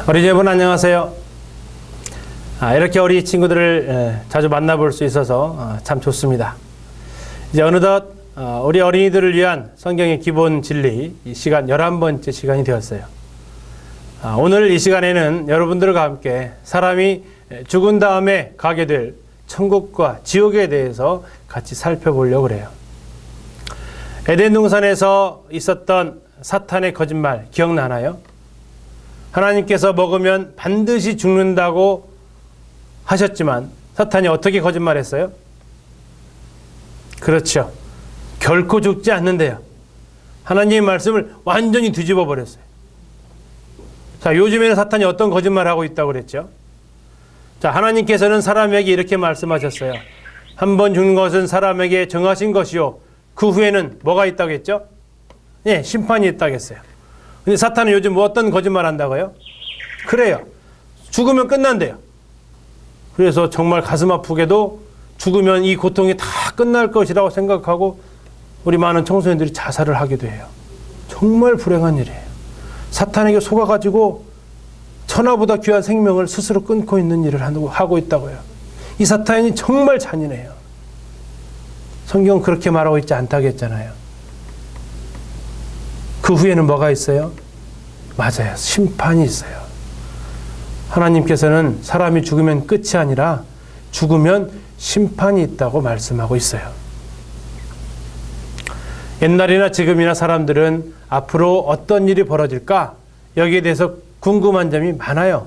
어린이 여러분 안녕하세요. 이렇게 우리 친구들을 자주 만나볼 수 있어서 참 좋습니다. 이제 어느덧 우리 어린이들을 위한 성경의 기본 진리 이 시간 11번째 시간이 되었어요. 오늘 이 시간에는 여러분들과 함께 사람이 죽은 다음에 가게 될 천국과 지옥에 대해서 같이 살펴보려고 그래요. 에덴 동산에서 있었던 사탄의 거짓말 기억나나요? 하나님께서 먹으면 반드시 죽는다고 하셨지만 사탄이 어떻게 거짓말했어요? 그렇죠. 결코 죽지 않는데요. 하나님의 말씀을 완전히 뒤집어 버렸어요. 자, 요즘에는 사탄이 어떤 거짓말을 하고 있다고 그랬죠? 자, 하나님께서는 사람에게 이렇게 말씀하셨어요. 한 번 죽는 것은 사람에게 정하신 것이요. 그 후에는 뭐가 있다고 했죠? 예, 심판이 있다고 했어요. 근데 사탄은 요즘 뭐 어떤 거짓말 한다고요? 그래요. 죽으면 끝난대요. 그래서 정말 가슴 아프게도 죽으면 이 고통이 다 끝날 것이라고 생각하고 우리 많은 청소년들이 자살을 하기도 해요. 정말 불행한 일이에요. 사탄에게 속아가지고 천하보다 귀한 생명을 스스로 끊고 있는 일을 하고 있다고요. 이 사탄이 정말 잔인해요. 성경은 그렇게 말하고 있지 않다고 했잖아요. 그 후에는 뭐가 있어요? 맞아요. 심판이 있어요. 하나님께서는 사람이 죽으면 끝이 아니라 죽으면 심판이 있다고 말씀하고 있어요. 옛날이나 지금이나 사람들은 앞으로 어떤 일이 벌어질까? 여기에 대해서 궁금한 점이 많아요.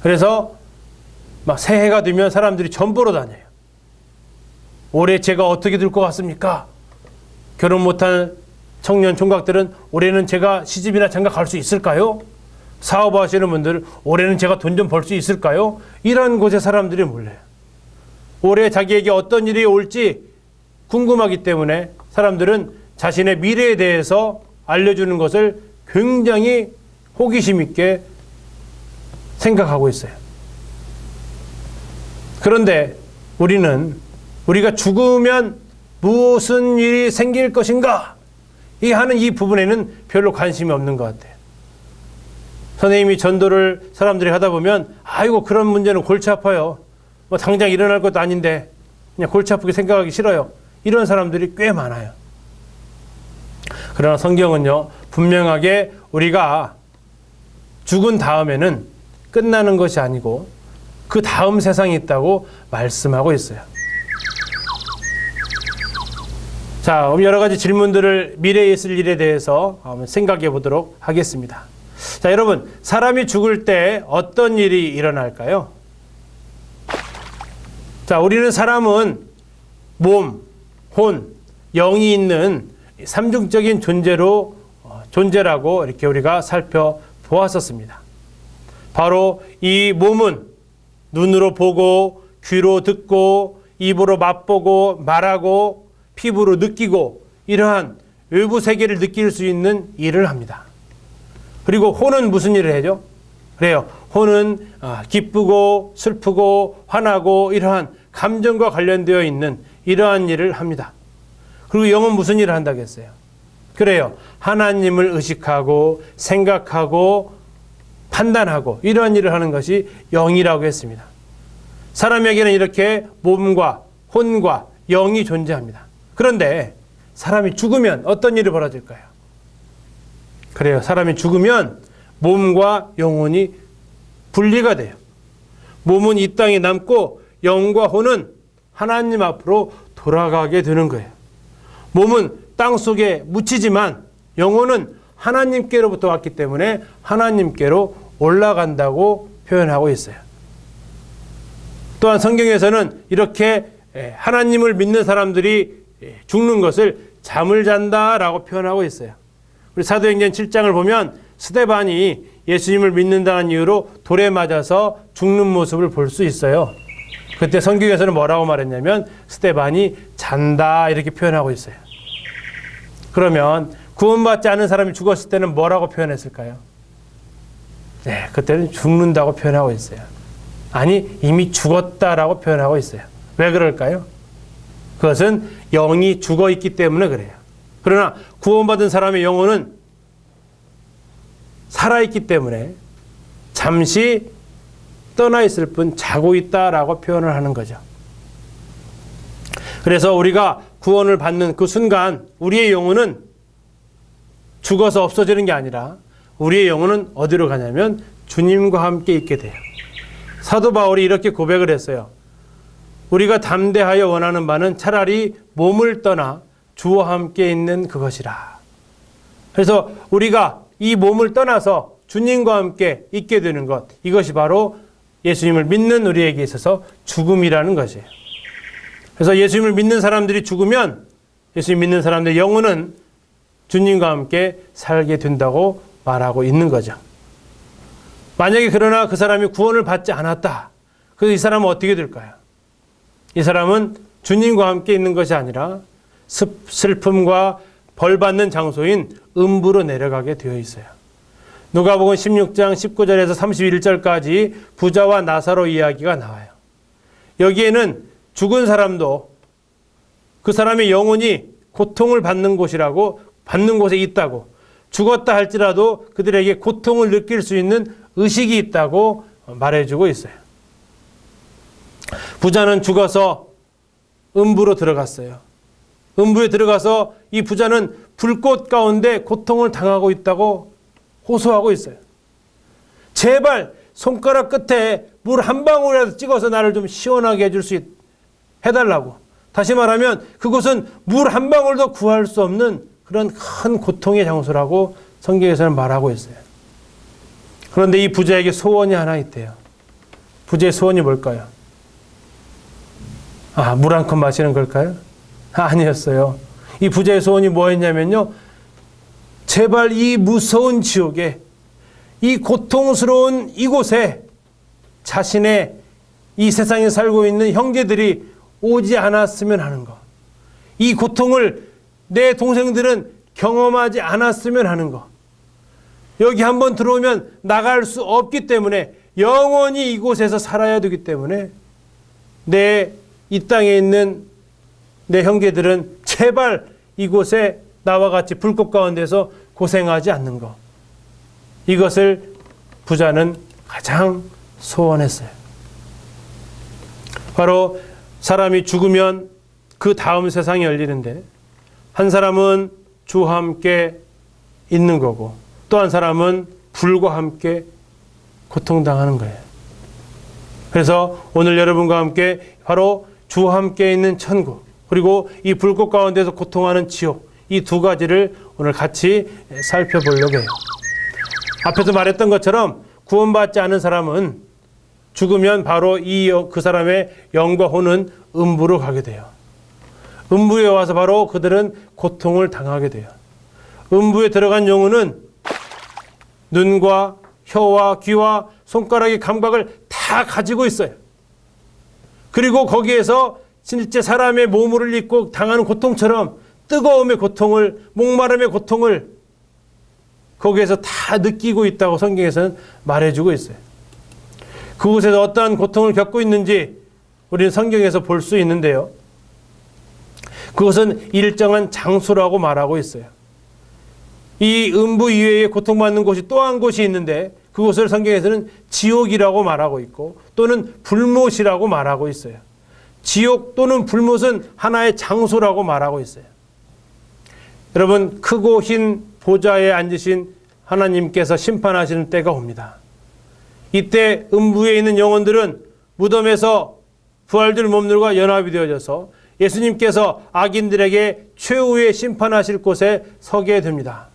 그래서 막 새해가 되면 사람들이 점 보러 다녀요. 올해 제가 어떻게 될 것 같습니까? 결혼 못한 청년 총각들은 올해는 제가 시집이나 장가 갈 수 있을까요? 사업하시는 분들은 올해는 제가 돈 좀 벌 수 있을까요? 이런 곳에 사람들이 몰려요. 올해 자기에게 어떤 일이 올지 궁금하기 때문에 사람들은 자신의 미래에 대해서 알려주는 것을 굉장히 호기심 있게 생각하고 있어요. 그런데 우리가 죽으면 무슨 일이 생길 것인가? 하는 이 부분에는 별로 관심이 없는 것 같아요. 선생님이 전도를 사람들이 하다 보면 아이고 그런 문제는 골치 아파요. 뭐 당장 일어날 것도 아닌데 그냥 골치 아프게 생각하기 싫어요. 이런 사람들이 꽤 많아요. 그러나 성경은요 분명하게 우리가 죽은 다음에는 끝나는 것이 아니고 그 다음 세상이 있다고 말씀하고 있어요. 자, 여러 가지 질문들을 미래에 있을 일에 대해서 생각해 보도록 하겠습니다. 자, 여러분, 사람이 죽을 때 어떤 일이 일어날까요? 자, 사람은 몸, 혼, 영이 있는 삼중적인 존재라고 이렇게 우리가 살펴보았었습니다. 바로 이 몸은 눈으로 보고, 귀로 듣고, 입으로 맛보고, 말하고, 피부로 느끼고 이러한 외부 세계를 느낄 수 있는 일을 합니다. 그리고 혼은 무슨 일을 해죠? 그래요. 혼은 기쁘고 슬프고 화나고 이러한 감정과 관련되어 있는 이러한 일을 합니다. 그리고 영은 무슨 일을 한다고 했어요? 그래요. 하나님을 의식하고 생각하고 판단하고 이러한 일을 하는 것이 영이라고 했습니다. 사람에게는 이렇게 몸과 혼과 영이 존재합니다. 그런데 사람이 죽으면 어떤 일이 벌어질까요? 그래요. 사람이 죽으면 몸과 영혼이 분리가 돼요. 몸은 이 땅에 남고 영과 혼은 하나님 앞으로 돌아가게 되는 거예요. 몸은 땅 속에 묻히지만 영혼은 하나님께로부터 왔기 때문에 하나님께로 올라간다고 표현하고 있어요. 또한 성경에서는 이렇게 하나님을 믿는 사람들이 죽는 것을 잠을 잔다라고 표현하고 있어요. 우리 사도행전 7장을 보면 스데반이 예수님을 믿는다는 이유로 돌에 맞아서 죽는 모습을 볼 수 있어요. 그때 성경에서는 뭐라고 말했냐면 스데반이 잔다 이렇게 표현하고 있어요. 그러면 구원받지 않은 사람이 죽었을 때는 뭐라고 표현했을까요? 네, 그때는 죽는다고 표현하고 있어요. 아니 이미 죽었다라고 표현하고 있어요. 왜 그럴까요? 그것은 영이 죽어 있기 때문에 그래요. 그러나 구원받은 사람의 영혼은 살아있기 때문에 잠시 떠나 있을 뿐 자고 있다라고 표현을 하는 거죠. 그래서 우리가 구원을 받는 그 순간 우리의 영혼은 죽어서 없어지는 게 아니라 우리의 영혼은 어디로 가냐면 주님과 함께 있게 돼요. 사도 바울이 이렇게 고백을 했어요. 우리가 담대하여 원하는 바는 차라리 몸을 떠나 주와 함께 있는 그것이라. 그래서 우리가 이 몸을 떠나서 주님과 함께 있게 되는 것, 이것이 바로 예수님을 믿는 우리에게 있어서 죽음이라는 것이에요. 그래서 예수님을 믿는 사람들이 죽으면 예수님 믿는 사람들의 영혼은 주님과 함께 살게 된다고 말하고 있는 거죠. 만약에 그러나 그 사람이 구원을 받지 않았다. 그래서 이 사람은 어떻게 될까요? 이 사람은 주님과 함께 있는 것이 아니라 슬픔과 벌받는 장소인 음부로 내려가게 되어 있어요. 누가복음 16장 19절에서 31절까지 부자와 나사로 이야기가 나와요. 여기에는 죽은 사람도 그 사람의 영혼이 고통을 받는 곳에 있다고, 죽었다 할지라도 그들에게 고통을 느낄 수 있는 의식이 있다고 말해주고 있어요. 부자는 죽어서 음부로 들어갔어요. 음부에 들어가서 이 부자는 불꽃 가운데 고통을 당하고 있다고 호소하고 있어요. 제발 손가락 끝에 물 한 방울이라도 찍어서 나를 좀 시원하게 해달라고. 다시 말하면 그곳은 물 한 방울도 구할 수 없는 그런 큰 고통의 장소라고 성경에서는 말하고 있어요. 그런데 이 부자에게 소원이 하나 있대요. 부자의 소원이 뭘까요? 물 한 컵 마시는 걸까요? 아니었어요. 이 부자의 소원이 뭐였냐면요. 제발 이 무서운 지옥에, 이 고통스러운 이곳에 자신의 이 세상에 살고 있는 형제들이 오지 않았으면 하는 것. 이 고통을 내 동생들은 경험하지 않았으면 하는 것. 여기 한번 들어오면 나갈 수 없기 때문에 영원히 이곳에서 살아야 되기 때문에 이 땅에 있는 내 형제들은 제발 이곳에 나와 같이 불꽃 가운데서 고생하지 않는 것. 이것을 부자는 가장 소원했어요. 바로 사람이 죽으면 그 다음 세상이 열리는데 한 사람은 주와 함께 있는 거고 또 한 사람은 불과 함께 고통당하는 거예요. 그래서 오늘 여러분과 함께 바로 주와 함께 있는 천국 그리고 이 불꽃 가운데서 고통하는 지옥 이 두 가지를 오늘 같이 살펴보려고 해요. 앞에서 말했던 것처럼 구원받지 않은 사람은 죽으면 바로 그 사람의 영과 혼은 음부로 가게 돼요. 음부에 와서 바로 그들은 고통을 당하게 돼요. 음부에 들어간 영혼은 눈과 혀와 귀와 손가락의 감각을 다 가지고 있어요. 그리고 거기에서 실제 사람의 몸을 입고 당하는 고통처럼 뜨거움의 고통을, 목마름의 고통을 거기에서 다 느끼고 있다고 성경에서는 말해주고 있어요. 그곳에서 어떠한 고통을 겪고 있는지 우리는 성경에서 볼 수 있는데요. 그것은 일정한 장소라고 말하고 있어요. 이 음부 이외에 고통받는 곳이 또 한 곳이 있는데 그곳을 성경에서는 지옥이라고 말하고 있고 또는 불못이라고 말하고 있어요. 지옥 또는 불못은 하나의 장소라고 말하고 있어요. 여러분, 크고 흰 보좌에 앉으신 하나님께서 심판하시는 때가 옵니다. 이때 음부에 있는 영혼들은 무덤에서 부활될 몸들과 연합이 되어져서 예수님께서 악인들에게 최후의 심판하실 곳에 서게 됩니다.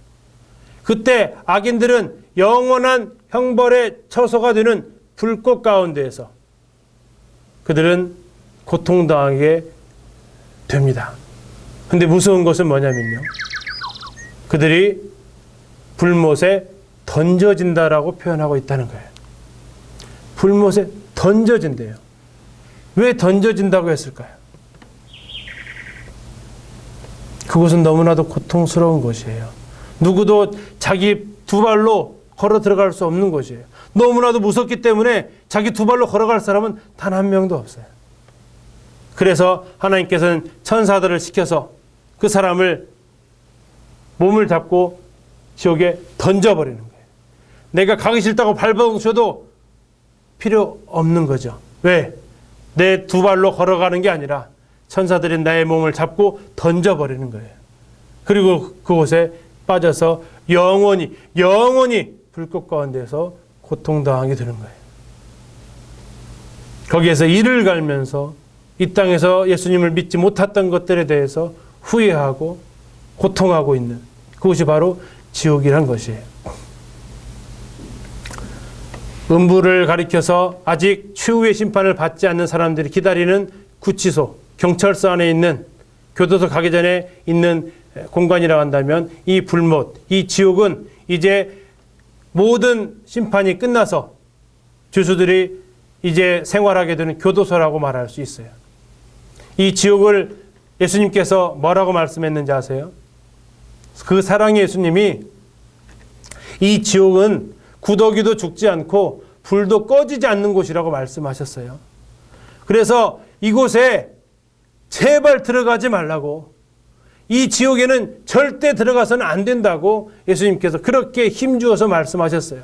그때 악인들은 영원한 형벌의 처소가 되는 불꽃 가운데에서 그들은 고통당하게 됩니다. 근데 무서운 것은 뭐냐면요. 그들이 불못에 던져진다라고 표현하고 있다는 거예요. 불못에 던져진대요. 왜 던져진다고 했을까요? 그곳은 너무나도 고통스러운 곳이에요. 누구도 자기 두 발로 걸어 들어갈 수 없는 곳이에요. 너무나도 무섭기 때문에 자기 두 발로 걸어갈 사람은 단 한 명도 없어요. 그래서 하나님께서는 천사들을 시켜서 그 사람을 몸을 잡고 지옥에 던져버리는 거예요. 내가 가기 싫다고 발버둥쳐도 필요 없는 거죠. 왜? 내 두 발로 걸어가는 게 아니라 천사들이 나의 몸을 잡고 던져버리는 거예요. 그리고 그곳에 빠져서 영원히 불꽃 가운데서 고통당하게 되는 거예요. 거기에서 이를 갈면서 이 땅에서 예수님을 믿지 못했던 것들에 대해서 후회하고 고통하고 있는 그것이 바로 지옥이란 것이에요. 음부를 가리켜서 아직 최후의 심판을 받지 않는 사람들이 기다리는 구치소, 경찰서 안에 있는 교도소 가기 전에 있는 공간이라고 한다면 이 불못, 이 지옥은 이제 모든 심판이 끝나서 죄수들이 이제 생활하게 되는 교도소라고 말할 수 있어요. 이 지옥을 예수님께서 뭐라고 말씀했는지 아세요? 그 사랑의 예수님이 이 지옥은 구더기도 죽지 않고 불도 꺼지지 않는 곳이라고 말씀하셨어요. 그래서 이곳에 제발 들어가지 말라고, 이 지옥에는 절대 들어가서는 안 된다고 예수님께서 그렇게 힘주어서 말씀하셨어요.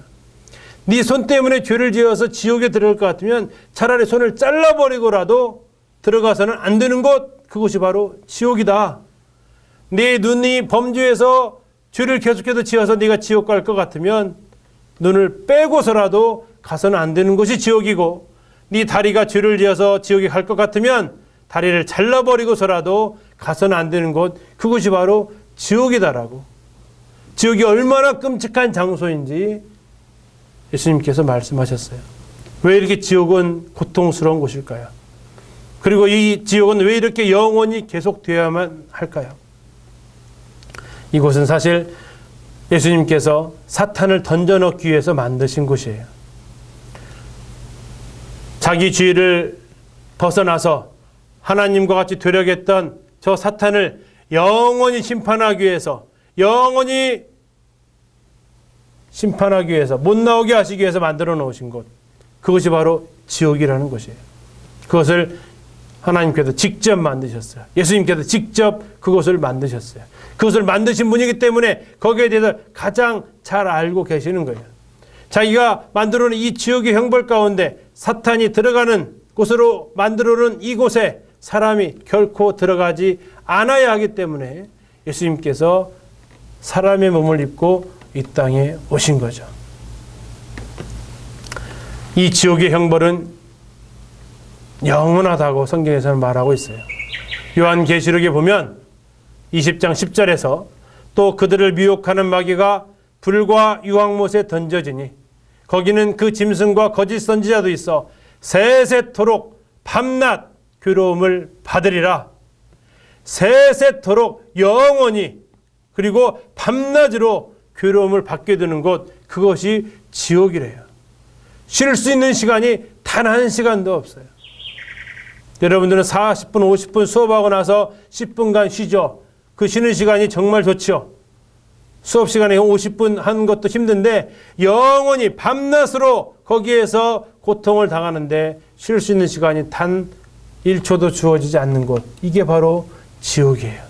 네 손 때문에 죄를 지어서 지옥에 들어갈 것 같으면 차라리 손을 잘라버리고라도 들어가서는 안 되는 곳, 그곳이 바로 지옥이다. 네 눈이 범죄해서 죄를 계속해서 지어서 네가 지옥 갈 것 같으면 눈을 빼고서라도 가서는 안 되는 곳이 지옥이고, 네 다리가 죄를 지어서 지옥에 갈 것 같으면 다리를 잘라버리고서라도 가서는 안 되는 곳, 그곳이 바로 지옥이다라고. 지옥이 얼마나 끔찍한 장소인지 예수님께서 말씀하셨어요. 왜 이렇게 지옥은 고통스러운 곳일까요? 그리고 이 지옥은 왜 이렇게 영원히 계속되어야만 할까요? 이곳은 사실 예수님께서 사탄을 던져넣기 위해서 만드신 곳이에요. 자기 죄를 벗어나서 하나님과 같이 되려겠던 저 사탄을 영원히 심판하기 위해서, 영원히 심판하기 위해서, 못 나오게 하시기 위해서 만들어 놓으신 곳, 그것이 바로 지옥이라는 것이에요. 그것을 하나님께서 직접 만드셨어요. 예수님께서 직접 그것을 만드셨어요. 그것을 만드신 분이기 때문에 거기에 대해서 가장 잘 알고 계시는 거예요. 자기가 만들어 놓은 이 지옥의 형벌 가운데 사탄이 들어가는 곳으로 만들어 놓은 이곳에 사람이 결코 들어가지 않아야 하기 때문에 예수님께서 사람의 몸을 입고 이 땅에 오신 거죠. 이 지옥의 형벌은 영원하다고 성경에서는 말하고 있어요. 요한계시록에 보면 20장 10절에서 또 그들을 미혹하는 마귀가 불과 유황못에 던져지니 거기는 그 짐승과 거짓 선지자도 있어 세세토록 밤낮 괴로움을 받으리라. 세세토록 영원히, 그리고 밤낮으로 괴로움을 받게 되는 곳, 그것이 지옥이래요. 쉴 수 있는 시간이 단 한 시간도 없어요. 여러분들은 40분, 50분 수업하고 나서 10분간 쉬죠. 그 쉬는 시간이 정말 좋죠. 수업 시간에 50분 하는 것도 힘든데 영원히 밤낮으로 거기에서 고통을 당하는데 쉴 수 있는 시간이 단 1초도 주어지지 않는 곳, 이게 바로 지옥이에요.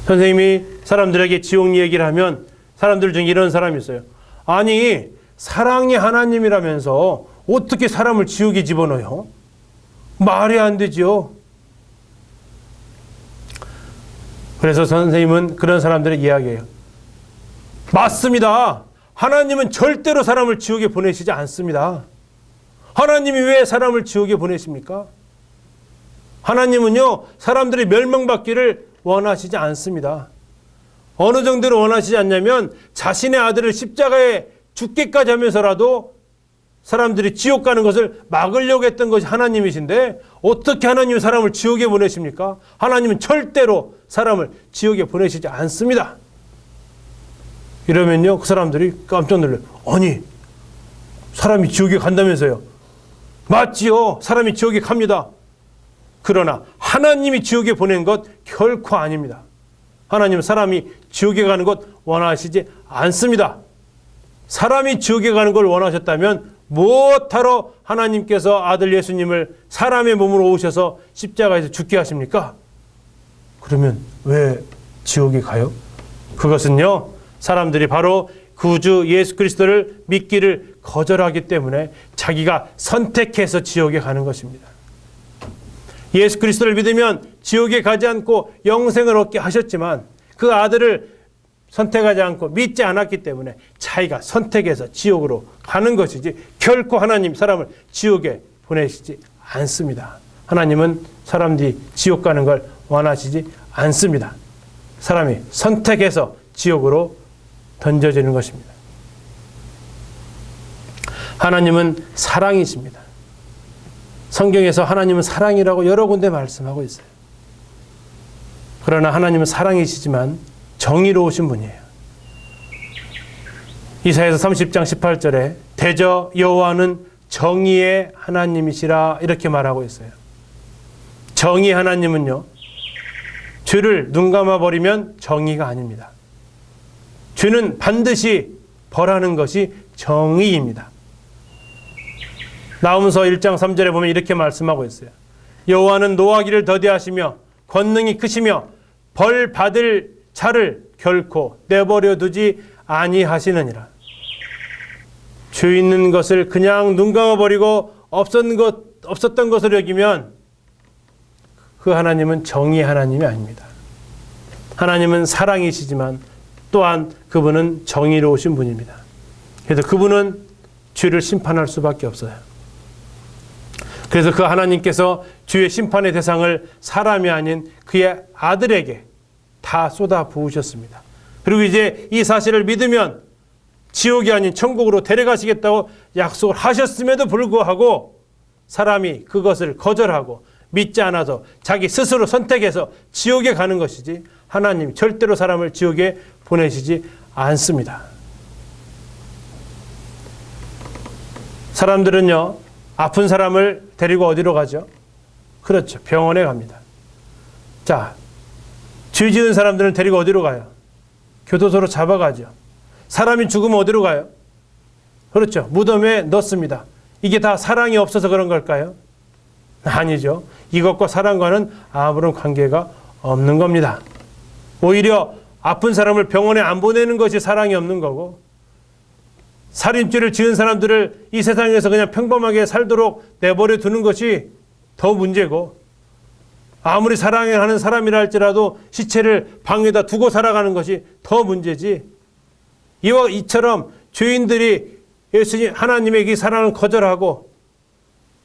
선생님이 사람들에게 지옥 얘기를 하면 사람들 중에 이런 사람이 있어요. 아니, 사랑의 하나님이라면서 어떻게 사람을 지옥에 집어넣어요? 말이 안 되죠. 그래서 선생님은 그런 사람들의 이야기예요. 맞습니다. 하나님은 절대로 사람을 지옥에 보내시지 않습니다. 하나님이 왜 사람을 지옥에 보내십니까? 하나님은요, 사람들이 멸망받기를 원하시지 않습니다. 어느 정도로 원하시지 않냐면 자신의 아들을 십자가에 죽게까지 하면서라도 사람들이 지옥 가는 것을 막으려고 했던 것이 하나님이신데 어떻게 하나님이 사람을 지옥에 보내십니까? 하나님은 절대로 사람을 지옥에 보내시지 않습니다. 이러면요, 그 사람들이 깜짝 놀라요. 아니, 사람이 지옥에 간다면서요? 맞지요. 사람이 지옥에 갑니다. 그러나 하나님이 지옥에 보낸 것 결코 아닙니다. 하나님은 사람이 지옥에 가는 것 원하시지 않습니다. 사람이 지옥에 가는 걸 원하셨다면 무엇하러 하나님께서 아들 예수님을 사람의 몸으로 오셔서 십자가에서 죽게 하십니까? 그러면 왜 지옥에 가요? 그것은요, 사람들이 바로 구주 예수 그리스도를 믿기를 거절하기 때문에 자기가 선택해서 지옥에 가는 것입니다. 예수 그리스도를 믿으면 지옥에 가지 않고 영생을 얻게 하셨지만 그 아들을 선택하지 않고 믿지 않았기 때문에 자기가 선택해서 지옥으로 가는 것이지 결코 하나님 사람을 지옥에 보내시지 않습니다. 하나님은 사람들이 지옥 가는 걸 원하시지 않습니다. 사람이 선택해서 지옥으로 던져지는 것입니다. 하나님은 사랑이십니다. 성경에서 하나님은 사랑이라고 여러 군데 말씀하고 있어요. 그러나 하나님은 사랑이시지만 정의로우신 분이에요. 이사야서 30장 18절에 대저 여호와는 정의의 하나님이시라 이렇게 말하고 있어요. 정의 하나님은요, 죄를 눈감아 버리면 정의가 아닙니다. 죄는 반드시 벌하는 것이 정의입니다. 나홈서 1장 3절에 보면 이렇게 말씀하고 있어요. 여호와는 노하기를 더디하시며 권능이 크시며 벌 받을 자를 결코 내버려 두지 아니하시느니라. 죄 있는 것을 그냥 눈 감아버리고 없었던 것으로 여기면 그 하나님은 정의 하나님이 아닙니다. 하나님은 사랑이시지만 또한 그분은 정의로우신 분입니다. 그래서 그분은 죄를 심판할 수밖에 없어요. 그래서 그 하나님께서 죄의 심판의 대상을 사람이 아닌 그의 아들에게 다 쏟아 부으셨습니다. 그리고 이제 이 사실을 믿으면 지옥이 아닌 천국으로 데려가시겠다고 약속을 하셨음에도 불구하고 사람이 그것을 거절하고 믿지 않아서 자기 스스로 선택해서 지옥에 가는 것이지 하나님 절대로 사람을 지옥에 보내시지 않습니다. 사람들은요, 아픈 사람을 데리고 어디로 가죠? 그렇죠. 병원에 갑니다. 자, 죄 지은 사람들은 데리고 어디로 가요? 교도소로 잡아가죠. 사람이 죽으면 어디로 가요? 그렇죠. 무덤에 넣습니다. 이게 다 사랑이 없어서 그런 걸까요? 아니죠. 이것과 사랑과는 아무런 관계가 없는 겁니다. 오히려 아픈 사람을 병원에 안 보내는 것이 사랑이 없는 거고, 살인죄를 지은 사람들을 이 세상에서 그냥 평범하게 살도록 내버려 두는 것이 더 문제고, 아무리 사랑하는 사람이라 할지라도 시체를 방에다 두고 살아가는 것이 더 문제지, 이와 이처럼 죄인들이 예수님 하나님의 이 사랑을 거절하고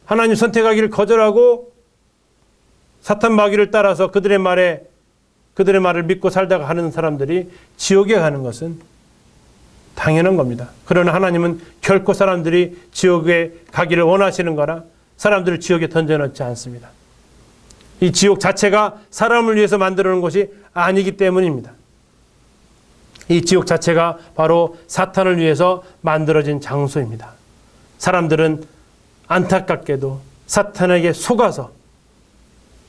하나님 선택하기를 거절하고 사탄 마귀를 따라서 그들의 말을 믿고 살다가 하는 사람들이 지옥에 가는 것은 당연한 겁니다. 그러나 하나님은 결코 사람들이 지옥에 가기를 원하시는 거라 사람들을 지옥에 던져놓지 않습니다. 이 지옥 자체가 사람을 위해서 만들어 놓은 것이 아니기 때문입니다. 이 지옥 자체가 바로 사탄을 위해서 만들어진 장소입니다. 사람들은 안타깝게도 사탄에게 속아서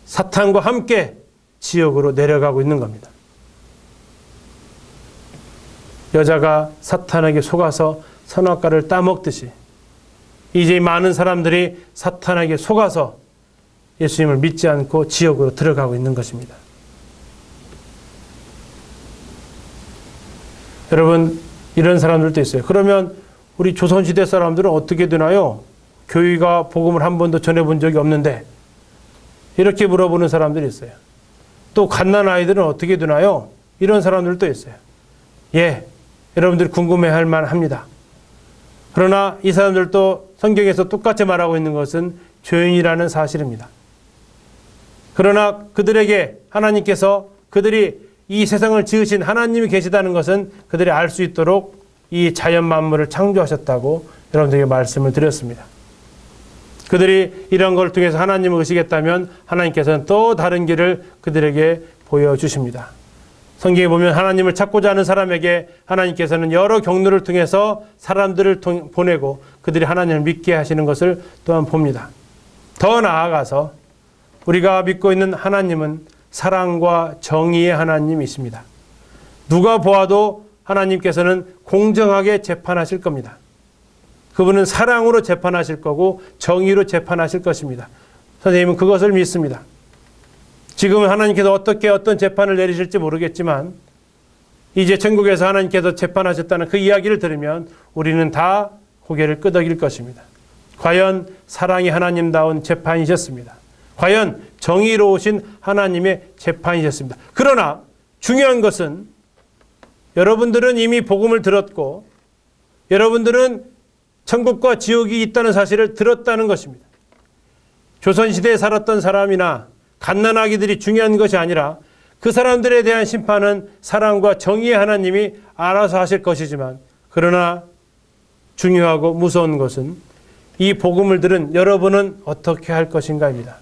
사탄과 함께 지옥으로 내려가고 있는 겁니다. 여자가 사탄에게 속아서 선악과를 따먹듯이 이제 많은 사람들이 사탄에게 속아서 예수님을 믿지 않고 지옥으로 들어가고 있는 것입니다. 여러분, 이런 사람들도 있어요. 그러면 우리 조선시대 사람들은 어떻게 되나요? 교회가 복음을 한 번도 전해본 적이 없는데, 이렇게 물어보는 사람들이 있어요. 또 갓난 아이들은 어떻게 되나요? 이런 사람들도 있어요. 예, 여러분들이 궁금해할 만합니다. 그러나 이 사람들도 성경에서 똑같이 말하고 있는 것은 죄인이라는 사실입니다. 그러나 그들에게 하나님께서 그들이 이 세상을 지으신 하나님이 계시다는 것은 그들이 알 수 있도록 이 자연 만물을 창조하셨다고 여러분들에게 말씀을 드렸습니다. 그들이 이런 걸 통해서 하나님을 의식했다면 하나님께서는 또 다른 길을 그들에게 보여주십니다. 성경에 보면 하나님을 찾고자 하는 사람에게 하나님께서는 여러 경로를 통해서 사람들을 보내고 그들이 하나님을 믿게 하시는 것을 또한 봅니다. 더 나아가서 우리가 믿고 있는 하나님은 사랑과 정의의 하나님이십니다. 누가 보아도 하나님께서는 공정하게 재판하실 겁니다. 그분은 사랑으로 재판하실 거고 정의로 재판하실 것입니다. 선생님은 그것을 믿습니다. 지금은 하나님께서 어떤 재판을 내리실지 모르겠지만 이제 천국에서 하나님께서 재판하셨다는 그 이야기를 들으면 우리는 다 고개를 끄덕일 것입니다. 과연 사랑이 하나님다운 재판이셨습니다. 과연 정의로우신 하나님의 재판이셨습니다. 그러나 중요한 것은 여러분들은 이미 복음을 들었고 여러분들은 천국과 지옥이 있다는 사실을 들었다는 것입니다. 조선시대에 살았던 사람이나 갓난아기들이 중요한 것이 아니라 그 사람들에 대한 심판은 사랑과 정의의 하나님이 알아서 하실 것이지만 그러나 중요하고 무서운 것은 이 복음을 들은 여러분은 어떻게 할 것인가입니다.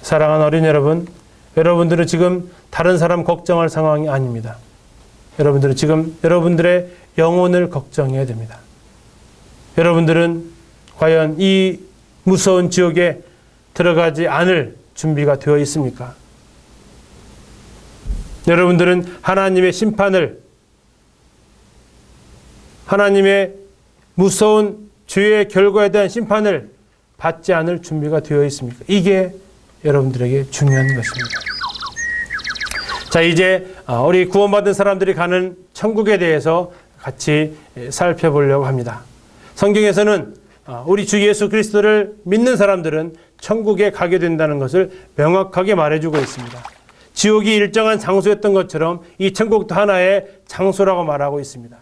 사랑하는 어린 여러분, 여러분들은 지금 다른 사람 걱정할 상황이 아닙니다. 여러분들은 지금 여러분들의 영혼을 걱정해야 됩니다. 여러분들은 과연 이 무서운 지옥에 들어가지 않을 준비가 되어 있습니까? 여러분들은 하나님의 심판을, 하나님의 무서운 죄의 결과에 대한 심판을 받지 않을 준비가 되어 있습니까? 이게 여러분들에게 중요한 것입니다. 자, 이제 우리 구원받은 사람들이 가는 천국에 대해서 같이 살펴보려고 합니다. 성경에서는 우리 주 예수 그리스도를 믿는 사람들은 천국에 가게 된다는 것을 명확하게 말해주고 있습니다. 지옥이 일정한 장소였던 것처럼 이 천국도 하나의 장소라고 말하고 있습니다.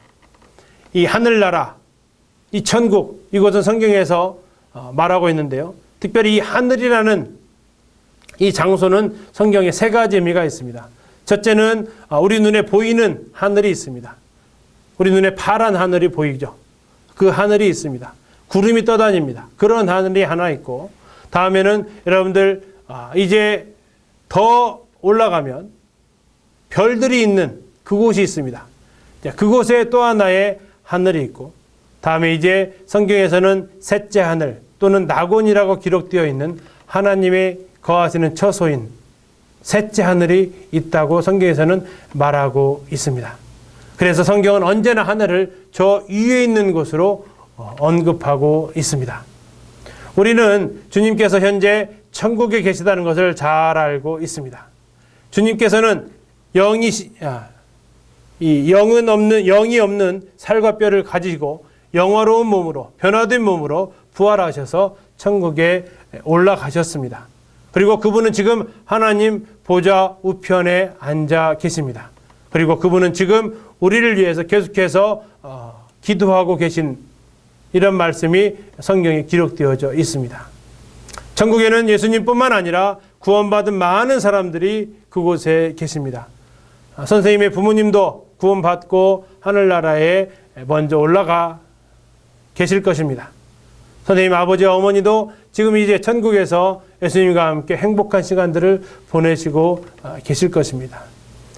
이 하늘나라, 이 천국, 이것은 성경에서 말하고 있는데요. 특별히 이 하늘이라는 이 장소는 성경에 세 가지 의미가 있습니다. 첫째는 우리 눈에 보이는 하늘이 있습니다. 우리 눈에 파란 하늘이 보이죠. 그 하늘이 있습니다. 구름이 떠다닙니다. 그런 하늘이 하나 있고, 다음에는 여러분들 이제 더 올라가면 별들이 있는 그곳이 있습니다. 그곳에 또 하나의 하늘이 있고, 다음에 이제 성경에서는 셋째 하늘 또는 낙원이라고 기록되어 있는 하나님의 거하시는 처소인 셋째 하늘이 있다고 성경에서는 말하고 있습니다. 그래서 성경은 언제나 하늘을 저 위에 있는 곳으로 언급하고 있습니다. 우리는 주님께서 현재 천국에 계시다는 것을 잘 알고 있습니다. 주님께서는 영이 없는 살과 뼈를 가지고 영화로운 몸으로, 변화된 몸으로 부활하셔서 천국에 올라가셨습니다. 그리고 그분은 지금 하나님 보좌 우편에 앉아 계십니다. 그리고 그분은 지금 우리를 위해서 계속해서 기도하고 계신 이런 말씀이 성경에 기록되어져 있습니다. 천국에는 예수님뿐만 아니라 구원받은 많은 사람들이 그곳에 계십니다. 선생님의 부모님도 구원받고 하늘나라에 먼저 올라가 계실 것입니다. 선생님 아버지와 어머니도 지금 이제 천국에서 예수님과 함께 행복한 시간들을 보내시고 계실 것입니다.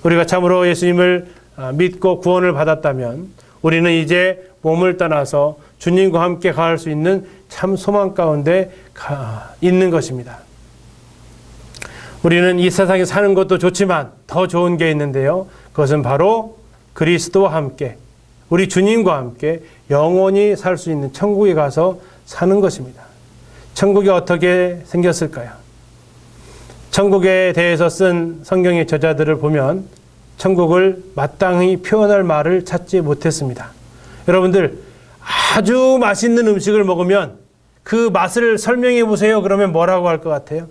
우리가 참으로 예수님을 믿고 구원을 받았다면 우리는 이제 몸을 떠나서 주님과 함께 갈 수 있는 참 소망 가운데 있는 것입니다. 우리는 이 세상에 사는 것도 좋지만 더 좋은 게 있는데요. 그것은 바로 그리스도와 함께, 우리 주님과 함께 영원히 살 수 있는 천국에 가서 사는 것입니다. 천국이 어떻게 생겼을까요? 천국에 대해서 쓴 성경의 저자들을 보면 천국을 마땅히 표현할 말을 찾지 못했습니다. 여러분들, 아주 맛있는 음식을 먹으면 그 맛을 설명해 보세요. 그러면 뭐라고 할 것 같아요?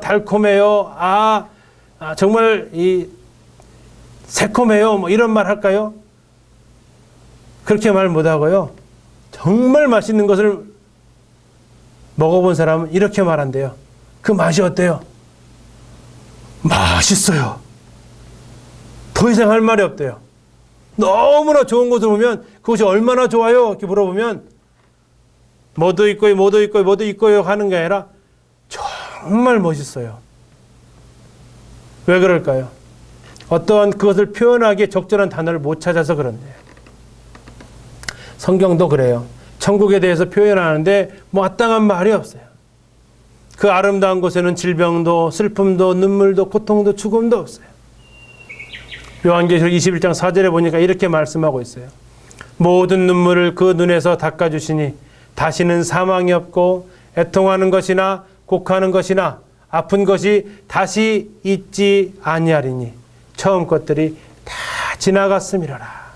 달콤해요. 정말 새콤해요. 뭐 이런 말 할까요? 그렇게 말 못하고요. 정말 맛있는 것을 먹어본 사람은 이렇게 말한대요. 그 맛이 어때요? 맛있어요. 더 이상 할 말이 없대요. 너무나 좋은 것을 보면 그것이 얼마나 좋아요? 이렇게 물어보면 뭐도 있고요, 뭐도 있고요, 뭐도 있고요 하는 게 아니라 정말 멋있어요. 왜 그럴까요? 어떠한 그것을 표현하기에 적절한 단어를 못 찾아서 그런데요. 성경도 그래요. 천국에 대해서 표현하는데 마땅한 말이 없어요. 그 아름다운 곳에는 질병도 슬픔도 눈물도 고통도 죽음도 없어요. 요한계시록 21장 4절에 보니까 이렇게 말씀하고 있어요. 모든 눈물을 그 눈에서 닦아주시니 다시는 사망이 없고 애통하는 것이나 곡하는 것이나 아픈 것이 다시 있지 아니하리니 처음 것들이 다 지나갔음이로라.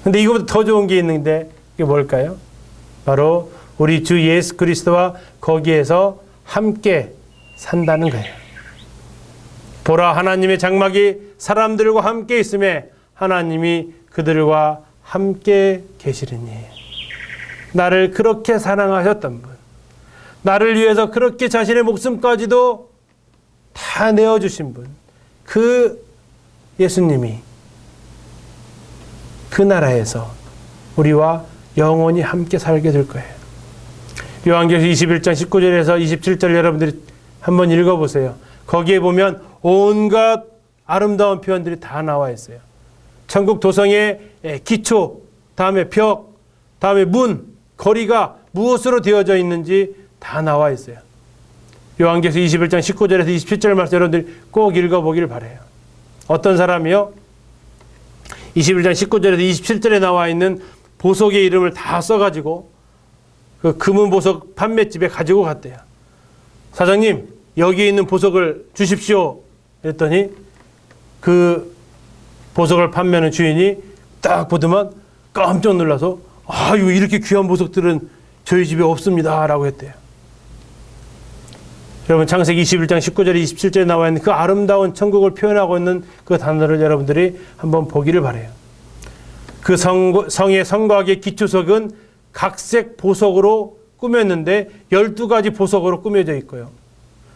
근데 이거보다 더 좋은 게 있는데 이게 뭘까요? 바로 우리 주 예수 그리스도와 거기에서 함께 산다는 거예요. 보라, 하나님의 장막이 사람들과 함께 있음에 하나님이 그들과 함께 계시리니. 나를 그렇게 사랑하셨던 분, 나를 위해서 그렇게 자신의 목숨까지도 다 내어주신 분, 그 예수님이 그 나라에서 우리와 영원히 함께 살게 될 거예요. 요한계시록 21장 19절에서 27절 여러분들이 한번 읽어보세요. 거기에 보면 온갖 아름다운 표현들이 다 나와 있어요. 천국 도성의 기초, 다음에 벽, 다음에 문, 거리가 무엇으로 되어져 있는지 다 나와 있어요. 요한계시록 21장 19절에서 27절 말씀 여러분들이 꼭 읽어보기를 바라요. 어떤 사람이요? 21장 19절에서 27절에 나와 있는 보석의 이름을 다 써가지고 그 금은 보석 판매집에 가지고 갔대요. 사장님, 여기 있는 보석을 주십시오. 그랬더니 그 보석을 판매하는 주인이 딱 보더만 깜짝 놀라서 아유, 이렇게 귀한 보석들은 저희 집에 없습니다 라고 했대요. 여러분, 창세기 21장 19절 27절에 나와 있는 그 아름다운 천국을 표현하고 있는 그 단어를 여러분들이 한번 보기를 바라요. 그 성의 성곽의 기초석은 각색 보석으로 꾸몄는데 12가지 보석으로 꾸며져 있고요.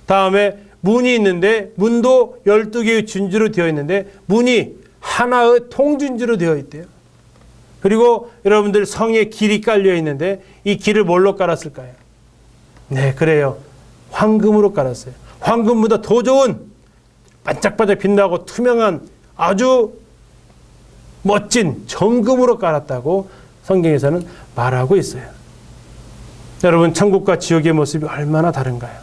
다음에 문이 있는데 문도 12개의 진주로 되어 있는데 문이 하나의 통진주로 되어 있대요. 그리고 여러분들 성에 길이 깔려 있는데 이 길을 뭘로 깔았을까요? 네, 그래요. 황금으로 깔았어요. 황금보다 더 좋은 반짝반짝 빛나고 투명한 아주 멋진 정금으로 깔았다고 성경에서는 말하고 있어요. 여러분, 천국과 지옥의 모습이 얼마나 다른가요?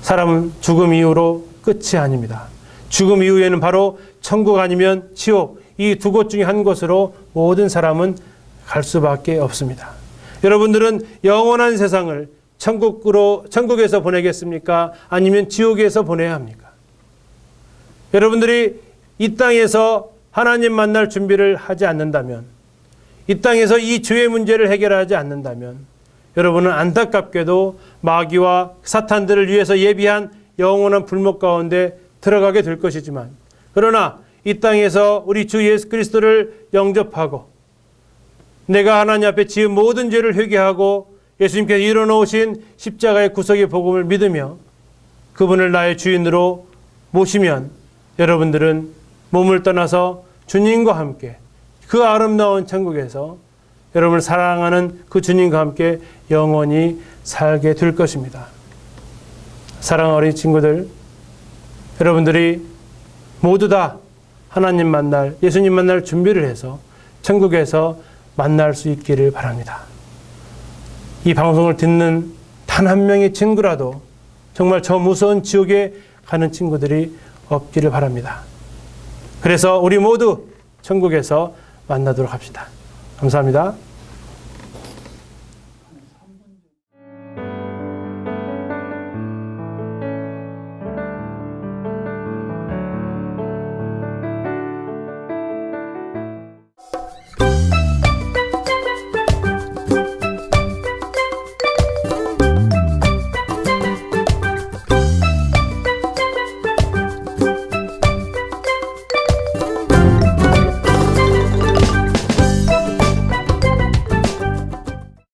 사람은 죽음 이후로 끝이 아닙니다. 죽음 이후에는 바로 천국 아니면 지옥, 이 두 곳 중에 한 곳으로 모든 사람은 갈 수밖에 없습니다. 여러분들은 영원한 세상을 천국에서 보내겠습니까? 아니면 지옥에서 보내야 합니까? 여러분들이 이 땅에서 하나님 만날 준비를 하지 않는다면, 이 땅에서 이 죄의 문제를 해결하지 않는다면 여러분은 안타깝게도 마귀와 사탄들을 위해서 예비한 영원한 불목 가운데 들어가게 될 것이지만, 그러나 이 땅에서 우리 주 예수 그리스도를 영접하고 내가 하나님 앞에 지은 모든 죄를 회개하고 예수님께서 이뤄놓으신 십자가의 구속의 복음을 믿으며 그분을 나의 주인으로 모시면 여러분들은 몸을 떠나서 주님과 함께 그 아름다운 천국에서 여러분을 사랑하는 그 주님과 함께 영원히 살게 될 것입니다. 사랑하는 어린 친구들, 여러분들이 모두 다 하나님 만날, 예수님 만날 준비를 해서 천국에서 만날 수 있기를 바랍니다. 이 방송을 듣는 단 한 명의 친구라도 정말 저 무서운 지옥에 가는 친구들이 없기를 바랍니다. 그래서 우리 모두 천국에서 만나도록 합시다. 감사합니다.